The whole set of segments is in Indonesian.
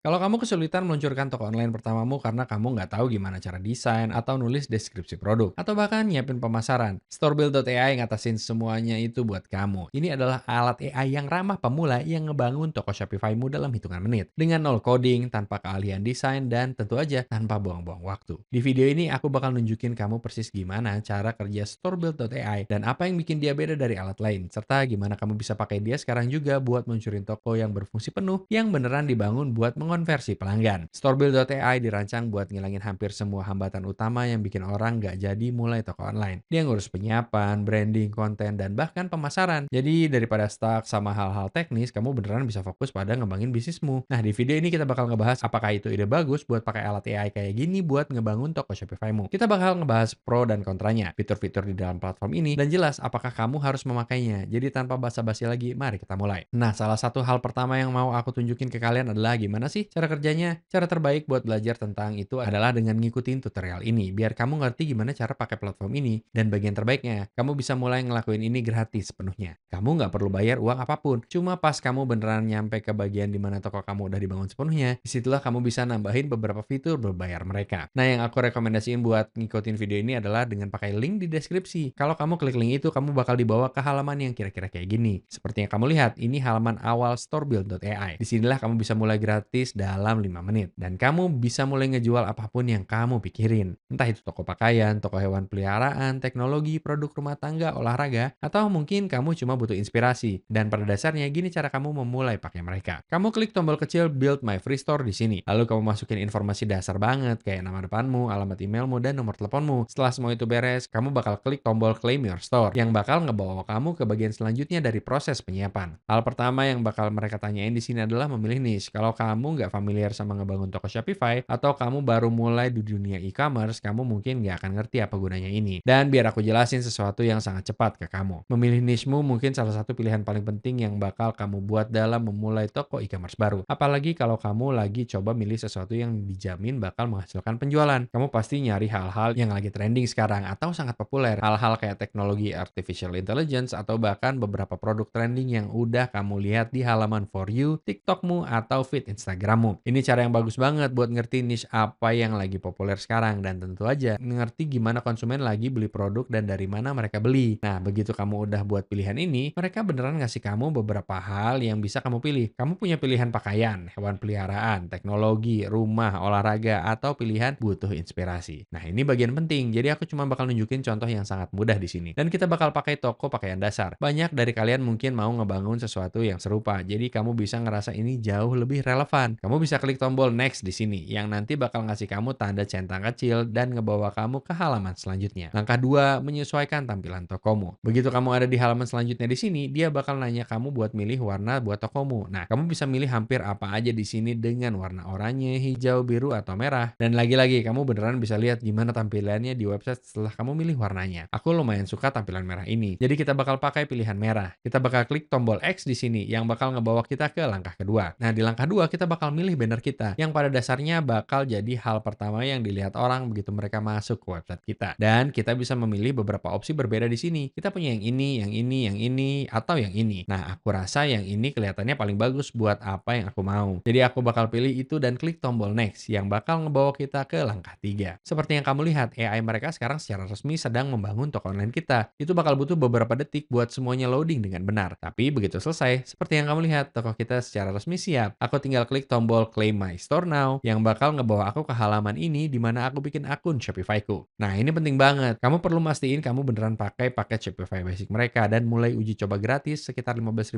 Kalau kamu kesulitan meluncurkan toko online pertamamu karena kamu nggak tahu gimana cara desain atau nulis deskripsi produk, atau bahkan nyiapin pemasaran, Storebuild.ai ngatasin semuanya itu buat kamu. Ini adalah alat AI yang ramah pemula yang ngebangun toko Shopify-mu dalam hitungan menit. Dengan nol coding, tanpa keahlian desain, dan tentu aja tanpa buang-buang waktu. Di video ini aku bakal nunjukin kamu persis gimana cara kerja Storebuild.ai dan apa yang bikin dia beda dari alat lain, serta gimana kamu bisa pakai dia sekarang juga buat meluncurin toko yang berfungsi penuh yang beneran dibangun buat mengonversi pelanggan. Storebuild.ai dirancang buat ngilangin hampir semua hambatan utama yang bikin orang nggak jadi mulai toko online. Dia ngurus penyiapan, branding, konten, dan bahkan pemasaran. Jadi daripada stuck sama hal-hal teknis, kamu beneran bisa fokus pada ngembangin bisnismu. Nah, di video ini kita bakal ngebahas apakah itu ide bagus buat pakai alat AI kayak gini buat ngebangun toko Shopify-mu. Kita bakal ngebahas pro dan kontranya, fitur-fitur di dalam platform ini, dan jelas apakah kamu harus memakainya. Jadi tanpa basa-basi lagi, mari kita mulai. Nah, salah satu hal pertama yang mau aku tunjukin ke kalian adalah gimana sih cara kerjanya. Cara terbaik buat belajar tentang itu adalah dengan ngikutin tutorial ini, biar kamu ngerti gimana cara pakai platform ini. Dan bagian terbaiknya, kamu bisa mulai ngelakuin ini gratis sepenuhnya. Kamu nggak perlu bayar uang apapun. Cuma pas kamu beneran nyampe ke bagian dimana toko kamu udah dibangun sepenuhnya, disitulah kamu bisa nambahin beberapa fitur berbayar mereka. Nah, yang aku rekomendasiin buat ngikutin video ini adalah dengan pakai link di deskripsi. Kalau kamu klik link itu, kamu bakal dibawa ke halaman yang kira-kira kayak gini. Seperti yang kamu lihat, ini halaman awal storebuild.ai. Disinilah kamu bisa mulai gratis dalam 5 menit. Dan kamu bisa mulai ngejual apapun yang kamu pikirin. Entah itu toko pakaian, toko hewan peliharaan, teknologi, produk rumah tangga, olahraga, atau mungkin kamu cuma butuh inspirasi. Dan pada dasarnya, gini cara kamu memulai pakai mereka. Kamu klik tombol kecil Build My Free Store di sini. Lalu kamu masukin informasi dasar banget, kayak nama depanmu, alamat emailmu, dan nomor teleponmu. Setelah semua itu beres, kamu bakal klik tombol Claim Your Store, yang bakal ngebawa kamu ke bagian selanjutnya dari proses penyiapan. Hal pertama yang bakal mereka tanyain di sini adalah memilih niche. Kalau kamu nggak familiar sama ngebangun toko Shopify, atau kamu baru mulai di dunia e-commerce, kamu mungkin nggak akan ngerti apa gunanya ini. Dan biar aku jelasin sesuatu yang sangat cepat ke kamu. Memilih niche-mu mungkin salah satu pilihan paling penting yang bakal kamu buat dalam memulai toko e-commerce baru. Apalagi kalau kamu lagi coba milih sesuatu yang dijamin bakal menghasilkan penjualan. Kamu pasti nyari hal-hal yang lagi trending sekarang atau sangat populer. Hal-hal kayak teknologi artificial intelligence atau bahkan beberapa produk trending yang udah kamu lihat di halaman For You, TikTokmu, atau feed Instagrammu. Ini cara yang bagus banget buat ngerti niche apa yang lagi populer sekarang dan tentu aja ngerti gimana konsumen lagi beli produk dan dari mana mereka beli. Nah, begitu kamu udah buat pilihan ini, mereka beneran ngasih kamu beberapa hal yang bisa kamu pilih. Kamu punya pilihan pakaian, hewan peliharaan, teknologi, rumah, olahraga, atau pilihan butuh inspirasi. Nah, ini bagian penting. Jadi aku cuma bakal nunjukin contoh yang sangat mudah di sini. Dan kita bakal pakai toko pakaian dasar. Banyak dari kalian mungkin mau ngebangun sesuatu yang serupa. Jadi kamu bisa ngerasa ini jauh lebih relevan. Kamu bisa klik tombol next di sini yang nanti bakal ngasih kamu tanda centang kecil dan ngebawa kamu ke halaman selanjutnya. Langkah 2, menyesuaikan tampilan tokomu. Begitu kamu ada di halaman selanjutnya di sini, dia bakal nanya kamu buat milih warna buat tokomu. Nah, kamu bisa milih hampir apa aja di sini dengan warna oranye, hijau, biru, atau merah. Dan lagi-lagi, kamu beneran bisa lihat gimana tampilannya di website setelah kamu milih warnanya. Aku lumayan suka tampilan merah ini. Jadi kita bakal pakai pilihan merah. Kita bakal klik tombol X di sini yang bakal ngebawa kita ke langkah kedua. Nah, di langkah 2 kita bakal milih banner kita yang pada dasarnya bakal jadi hal pertama yang dilihat orang begitu mereka masuk ke website kita. Dan kita bisa memilih beberapa opsi berbeda di sini. Kita punya yang ini, yang ini, yang ini, atau yang ini. Nah, aku rasa yang ini kelihatannya paling bagus buat apa yang aku mau. Jadi aku bakal pilih itu dan klik tombol next yang bakal ngebawa kita ke langkah 3. Seperti yang kamu lihat, AI mereka sekarang secara resmi sedang membangun toko online kita. Itu bakal butuh beberapa detik buat semuanya loading dengan benar. Tapi begitu selesai, seperti yang kamu lihat, toko kita secara resmi siap. Aku tinggal klik tombol Claim My Store Now yang bakal ngebawa aku ke halaman ini di mana aku bikin akun Shopify-ku. Nah, ini penting banget. Kamu perlu mastiin kamu beneran pakai paket Shopify Basic mereka dan mulai uji coba gratis sekitar $15.000,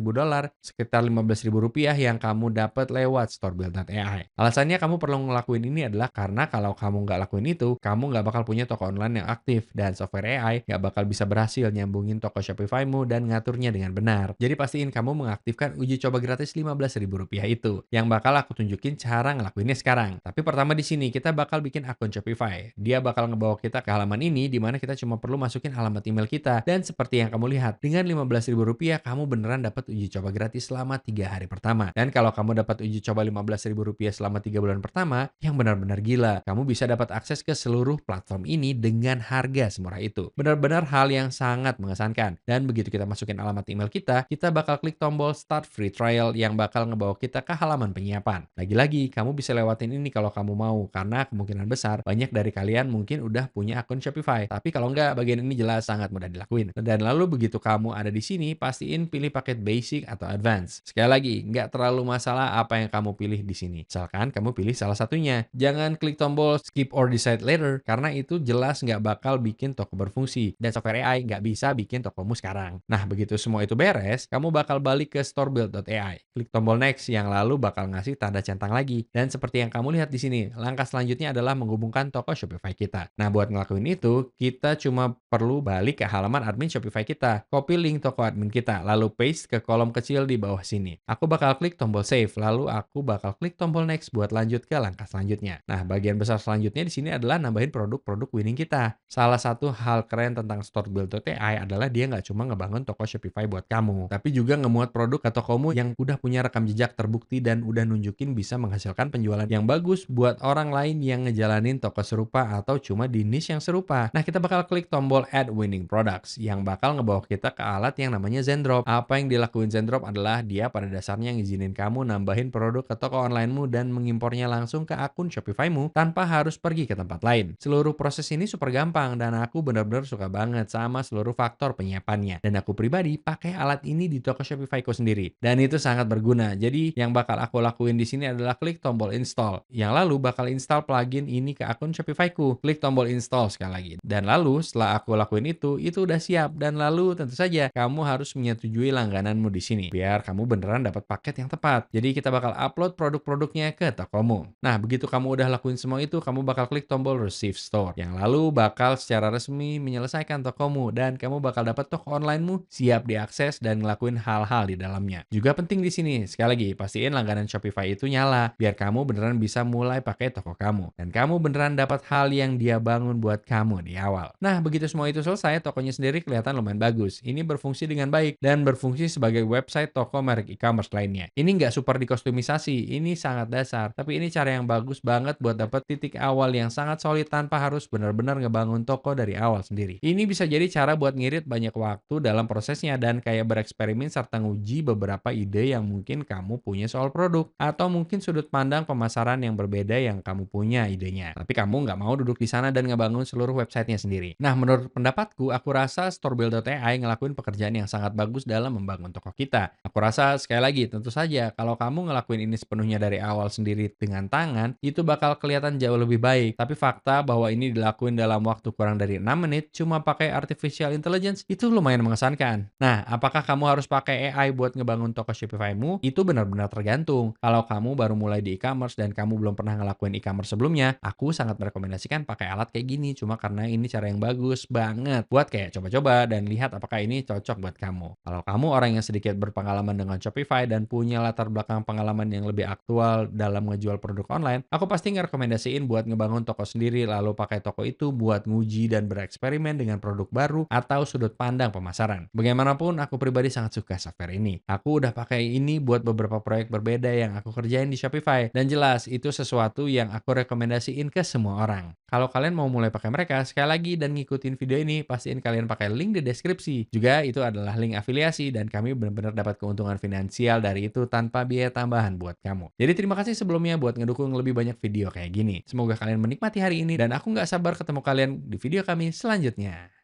sekitar $15.000 yang kamu dapat lewat storebuild.ai. Alasannya kamu perlu ngelakuin ini adalah karena kalau kamu nggak lakuin itu, kamu nggak bakal punya toko online yang aktif dan software AI nggak bakal bisa berhasil nyambungin toko Shopify-mu dan ngaturnya dengan benar. Jadi pastiin kamu mengaktifkan uji coba gratis $15.000 itu, yang bakal aku tunjukin cara ngelakuinnya sekarang. Tapi pertama di sini kita bakal bikin akun Shopify. Dia bakal ngebawa kita ke halaman ini di mana kita cuma perlu masukin alamat email kita. Dan seperti yang kamu lihat, dengan $15.000 kamu beneran dapat uji coba gratis selama 3 hari pertama. Dan kalau kamu dapat uji coba $15.000 selama 3 bulan pertama, yang benar-benar gila. Kamu bisa dapat akses ke seluruh platform ini dengan harga semurah itu. Benar-benar hal yang sangat mengesankan. Dan begitu kita masukin alamat email kita bakal klik tombol Start Free Trial yang bakal ngebawa kita ke halaman penyiapan. depan. Lagi-lagi, kamu bisa lewatin ini kalau kamu mau, karena kemungkinan besar banyak dari kalian mungkin udah punya akun Shopify. Tapi kalau nggak, bagian ini jelas sangat mudah dilakuin. Dan lalu begitu kamu ada di sini, pastiin pilih paket basic atau advance. Sekali lagi, nggak terlalu masalah apa yang kamu pilih di sini. Misalkan kamu pilih salah satunya. Jangan klik tombol skip or decide later, karena itu jelas nggak bakal bikin toko berfungsi. Dan software AI nggak bisa bikin tokomu sekarang. Nah, begitu semua itu beres, kamu bakal balik ke storebuild.ai. Klik tombol next yang lalu bakal ngasih tanda centang lagi. Dan seperti yang kamu lihat di sini, langkah selanjutnya adalah menghubungkan toko Shopify kita. Nah, buat ngelakuin itu, kita cuma perlu balik ke halaman admin Shopify kita. Copy link toko admin kita, lalu paste ke kolom kecil di bawah sini. Aku bakal klik tombol save, lalu aku bakal klik tombol next buat lanjut ke langkah selanjutnya. Nah, bagian besar selanjutnya di sini adalah nambahin produk-produk winning kita. Salah satu hal keren tentang storebuild.ai adalah dia nggak cuma ngebangun toko Shopify buat kamu, tapi juga ngemuat produk ke tokomu yang udah punya rekam jejak terbukti dan udah nunjukin bisa menghasilkan penjualan yang bagus buat orang lain yang ngejalanin toko serupa atau cuma di niche yang serupa. Nah, kita bakal klik tombol add winning products yang bakal ngebawa kita ke alat yang namanya Zendrop. Apa yang dilakuin Zendrop adalah dia pada dasarnya ngizinin kamu nambahin produk ke toko onlinemu dan mengimpornya langsung ke akun Shopify-mu tanpa harus pergi ke tempat lain. Seluruh proses ini super gampang dan aku benar-benar suka banget sama seluruh faktor penyiapannya. Dan aku pribadi pakai alat ini di toko Shopify-ku sendiri. Dan itu sangat berguna. Jadi yang bakal aku lakuin di sini adalah klik tombol install. Yang lalu bakal install plugin ini ke akun Shopify-ku. Klik tombol install sekali lagi. Dan lalu setelah aku lakuin itu udah siap. Dan lalu tentu saja kamu harus menyetujui langgananmu di sini biar kamu beneran dapat paket yang tepat. Jadi kita bakal upload produk-produknya ke tokomu. Nah, begitu kamu udah lakuin semua itu, kamu bakal klik tombol receive store. Yang lalu bakal secara resmi menyelesaikan tokomu dan kamu bakal dapat toko onlinemu siap diakses dan ngelakuin hal-hal di dalamnya. Juga penting di sini, sekali lagi pastiin langganan Shopify itu nyala biar kamu beneran bisa mulai pakai toko kamu dan kamu beneran dapat hal yang dia bangun buat kamu di awal. Nah, begitu semua itu selesai, tokonya sendiri kelihatan lumayan bagus. Ini berfungsi dengan baik dan berfungsi sebagai website toko merek e-commerce lainnya. Ini nggak super dikostumisasi, ini sangat dasar, tapi ini cara yang bagus banget buat dapat titik awal yang sangat solid tanpa harus benar-benar ngebangun toko dari awal sendiri. Ini bisa jadi cara buat ngirit banyak waktu dalam prosesnya dan kayak bereksperimen serta nguji beberapa ide yang mungkin kamu punya soal produk atau mungkin sudut pandang pemasaran yang berbeda yang kamu punya idenya. Tapi kamu nggak mau duduk di sana dan ngebangun seluruh websitenya sendiri. Nah, menurut pendapatku, aku rasa storebuild.ai ngelakuin pekerjaan yang sangat bagus dalam membangun toko kita. Aku rasa sekali lagi, tentu saja kalau kamu ngelakuin ini sepenuhnya dari awal sendiri dengan tangan, itu bakal kelihatan jauh lebih baik. Tapi fakta bahwa ini dilakuin dalam waktu kurang dari 6 menit cuma pakai artificial intelligence itu lumayan mengesankan. Nah, apakah kamu harus pakai AI buat ngebangun toko Shopify-mu? Itu benar-benar tergantung. Kalau kamu baru mulai di e-commerce dan kamu belum pernah ngelakuin e-commerce sebelumnya, aku sangat merekomendasikan pakai alat kayak gini cuma karena ini cara yang bagus banget buat kayak coba-coba dan lihat apakah ini cocok buat kamu. Kalau kamu orang yang sedikit berpengalaman dengan Shopify dan punya latar belakang pengalaman yang lebih aktual dalam ngejual produk online, aku pasti ngerekomendasiin buat ngebangun toko sendiri lalu pakai toko itu buat nguji dan bereksperimen dengan produk baru atau sudut pandang pemasaran. Bagaimanapun, aku pribadi sangat suka software ini. Aku udah pakai ini buat beberapa proyek berbeda yang aku kerjain di Shopify dan jelas itu sesuatu yang aku rekomendasiin ke semua orang. Kalau kalian mau mulai pakai mereka, sekali lagi dan ngikutin video ini, pastiin kalian pakai link di deskripsi. Juga itu adalah link afiliasi dan kami benar-benar dapat keuntungan finansial dari itu tanpa biaya tambahan buat kamu. Jadi terima kasih sebelumnya buat ngedukung lebih banyak video kayak gini. Semoga kalian menikmati hari ini dan aku nggak sabar ketemu kalian di video kami selanjutnya.